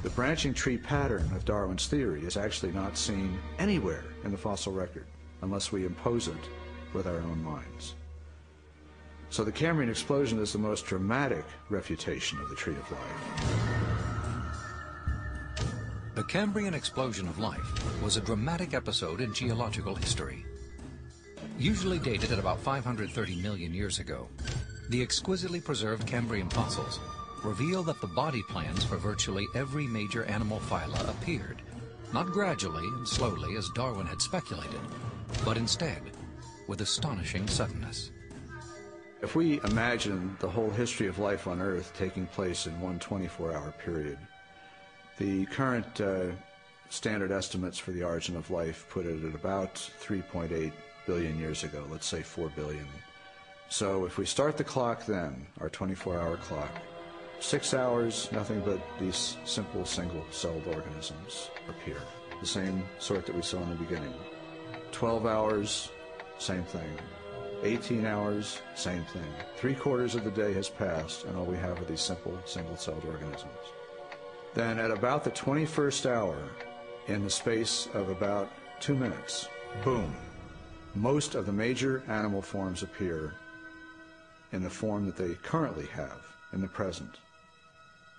The branching tree pattern of Darwin's theory is actually not seen anywhere in the fossil record unless we impose it with our own minds. So the Cambrian explosion is the most dramatic refutation of the tree of life. The Cambrian explosion of life was a dramatic episode in geological history. Usually dated at about 530 million years ago, the exquisitely preserved Cambrian fossils reveal that the body plans for virtually every major animal phyla appeared, not gradually and slowly as Darwin had speculated, but instead with astonishing suddenness. If we imagine the whole history of life on Earth taking place in one 24-hour period, the current standard estimates for the origin of life put it at about 3.8 billion years ago, let's say 4 billion. So if we start the clock then, our 24-hour clock, 6 hours, nothing but these simple single-celled organisms appear, the same sort that we saw in the beginning. 12 hours, same thing. 18 hours, same thing. 3/4 of the day has passed, and all we have are these simple single-celled organisms. Then at about the 21st hour, in the space of about 2 minutes, boom, most of the major animal forms appear in the form that they currently have in the present.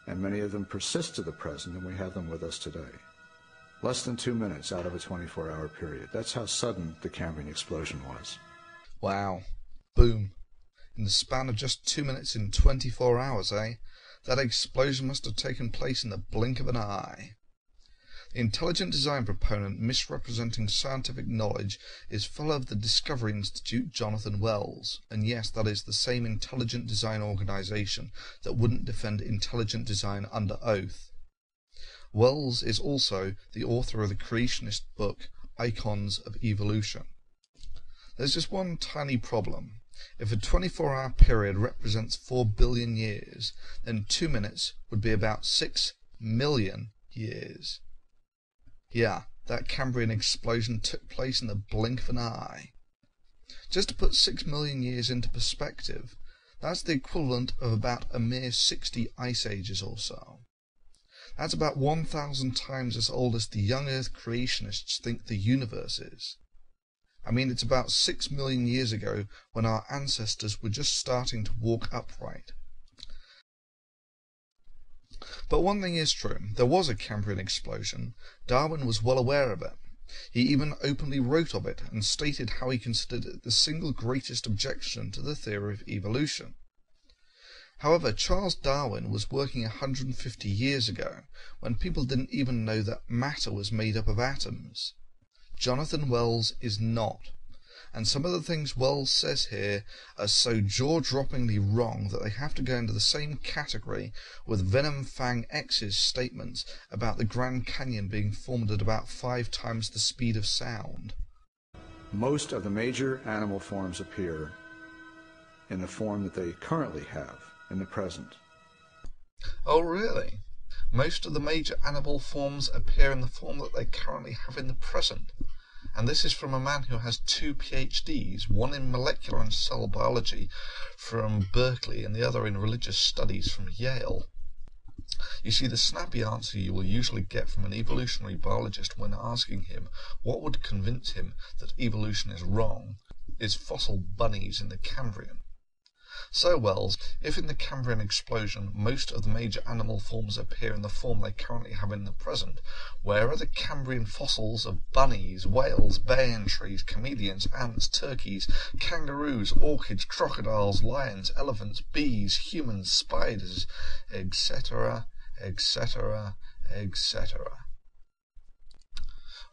And many of them persist to the present, and we have them with us today. Less than 2 minutes out of a 24-hour period. That's how sudden the Cambrian explosion was. Wow. Boom. In the span of just 2 minutes in 24 hours, eh? That explosion must have taken place in the blink of an eye. The intelligent design proponent misrepresenting scientific knowledge is full of the Discovery Institute Jonathan Wells, and yes, that is the same intelligent design organization that wouldn't defend intelligent design under oath. Wells is also the author of the creationist book Icons of Evolution. There's just one tiny problem. If a 24-hour period represents 4 billion years, then 2 minutes would be about 6 million years. Yeah, that Cambrian explosion took place in the blink of an eye. Just to put 6 million years into perspective, that's the equivalent of about a mere 60 ice ages or so. That's about 1,000 times as old as the young Earth creationists think the universe is. I mean, it's about 6 million years ago when our ancestors were just starting to walk upright. But one thing is true, there was a Cambrian explosion. Darwin was well aware of it. He even openly wrote of it and stated how he considered it the single greatest objection to the theory of evolution. However, Charles Darwin was working 150 years ago, when people didn't even know that matter was made up of atoms. Jonathan Wells is not. And some of the things Wells says here are so jaw-droppingly wrong that they have to go into the same category with Venom Fang X's statements about the Grand Canyon being formed at about 5 times the speed of sound. Most of the major animal forms appear in the form that they currently have in the present. Oh, really? Most of the major animal forms appear in the form that they currently have in the present. And this is from a man who has 2 PhDs, one in molecular and cell biology from Berkeley and the other in religious studies from Yale. You see, the snappy answer you will usually get from an evolutionary biologist when asking him what would convince him that evolution is wrong is fossil bunnies in the Cambrian. So, Wells, if in the Cambrian explosion most of the major animal forms appear in the form they currently have in the present, where are the Cambrian fossils of bunnies, whales, banyan trees, chameleons, ants, turkeys, kangaroos, orchids, crocodiles, lions, elephants, bees, humans, spiders, etc., etc., etc.?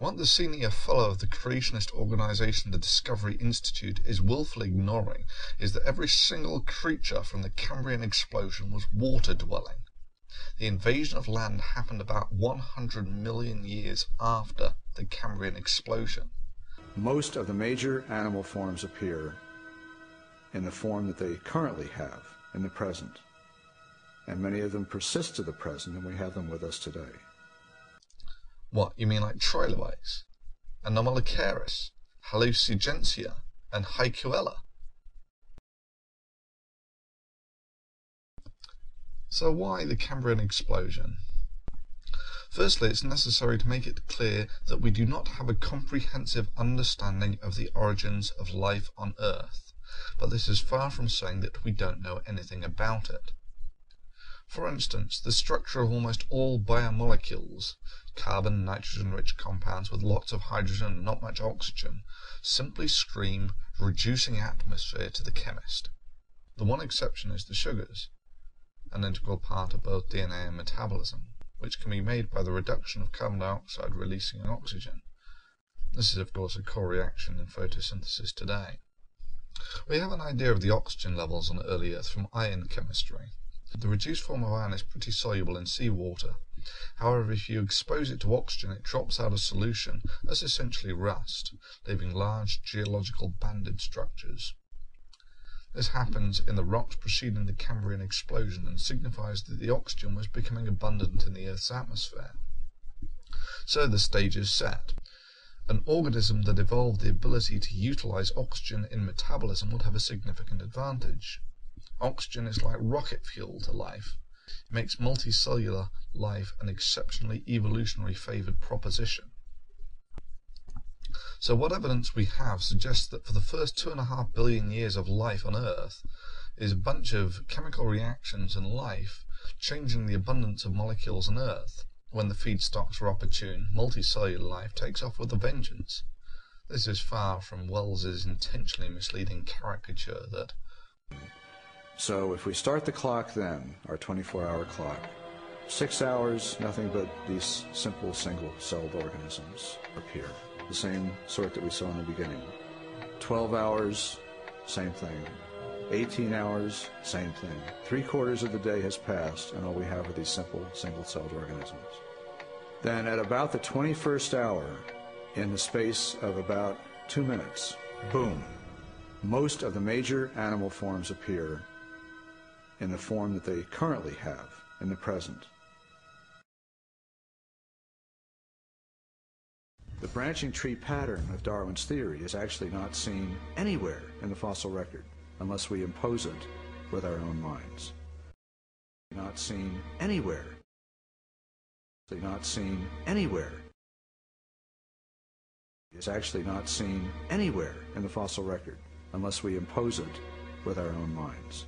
What the senior fellow of the creationist organization, the Discovery Institute, is willfully ignoring is that every single creature from the Cambrian explosion was water-dwelling. The invasion of land happened about 100 million years after the Cambrian explosion. Most of the major animal forms appear in the form that they currently have in the present. And many of them persist to the present, and we have them with us today. What, you mean like trilobites, Anomalocaris, Hallucigentia, and Haikuella? So why the Cambrian explosion? Firstly, it's necessary to make it clear that we do not have a comprehensive understanding of the origins of life on Earth, but this is far from saying that we don't know anything about it. For instance, the structure of almost all biomolecules, carbon, nitrogen-rich compounds with lots of hydrogen and not much oxygen, simply scream reducing atmosphere to the chemist. The one exception is the sugars, an integral part of both DNA and metabolism, which can be made by the reduction of carbon dioxide releasing oxygen. This is of course a core reaction in photosynthesis today. We have an idea of the oxygen levels on early Earth from iron chemistry. The reduced form of iron is pretty soluble in seawater. However, if you expose it to oxygen, it drops out of solution as essentially rust, leaving large geological banded structures. This happens in the rocks preceding the Cambrian explosion and signifies that the oxygen was becoming abundant in the Earth's atmosphere. So the stage is set. An organism that evolved the ability to utilize oxygen in metabolism would have a significant advantage. Oxygen is like rocket fuel to life. It makes multicellular life an exceptionally evolutionary favored proposition. So what evidence we have suggests that for the first 2.5 billion years of life on Earth is a bunch of chemical reactions and life changing the abundance of molecules on Earth. When the feedstocks are opportune, multicellular life takes off with a vengeance. This is far from Wells's intentionally misleading caricature that So if we start the clock then, our 24-hour clock, 6 hours, nothing but these simple single-celled organisms appear, the same sort that we saw in the beginning. 12 hours, same thing. 18 hours, same thing. 3/4 of the day has passed, and all we have are these simple single-celled organisms. Then at about the 21st hour, in the space of about 2 minutes, boom, most of the major animal forms appear in the form that they currently have in the present. The branching tree pattern of Darwin's theory is actually not seen anywhere in the fossil record unless we impose it with our own minds. Not seen anywhere. Not seen anywhere. It's actually not seen anywhere in the fossil record unless we impose it with our own minds.